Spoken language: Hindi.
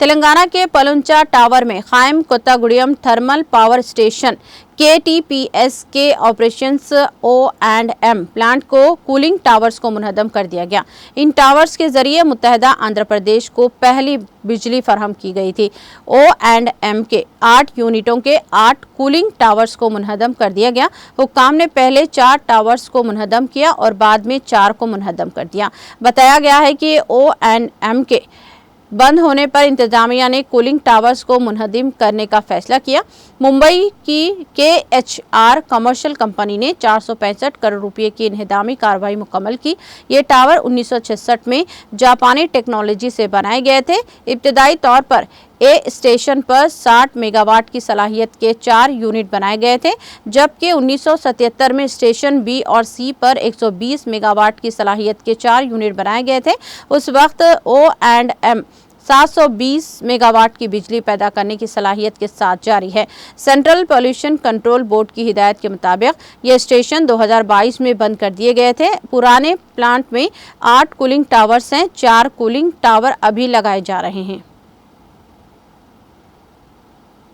तेलंगाना के पलुंचा टावर में कायम कोत्तागुड़ियम थर्मल पावर स्टेशन KTPS के ऑपरेशंस O&M प्लांट को कूलिंग टावर्स को मुनहदम कर दिया गया। इन टावर्स के जरिए मुत्तहदा आंध्र प्रदेश को पहली बिजली फराहम की गई थी। O&M के 8 यूनिटों के 8 कूलिंग टावर्स को मुनहदम कर दिया गया। हुक्काम ने पहले 4 टावर्स को मुनहदम किया और बाद में 4 को मुनहदम कर दिया। बताया गया है कि O&M के बंद होने पर इंतजामिया ने कूलिंग टावर्स को मुनहदम करने का फैसला किया। मुंबई की KHR कमर्शियल कंपनी ने 465 करोड़ रुपए की इन्हदामी कार्रवाई मुकम्मल की। ये टावर 1966 में जापानी टेक्नोलॉजी से बनाए गए थे। इब्तदाई तौर पर ए स्टेशन पर 60 मेगावाट की सलाहियत के 4 यूनिट बनाए गए थे, जबकि 1977 में स्टेशन B और C पर 120 मेगावाट की सलाहियत के 4 यूनिट बनाए गए थे। उस वक्त O&M 720 मेगावाट की बिजली पैदा करने की सलाहियत के साथ जारी है। सेंट्रल पॉल्यूशन कंट्रोल बोर्ड की हिदायत के मुताबिक ये स्टेशन 2022 में बंद कर दिए गए थे। पुराने प्लांट में 8 कूलिंग टावर्स हैं, 4 कूलिंग टावर अभी लगाए जा रहे हैं।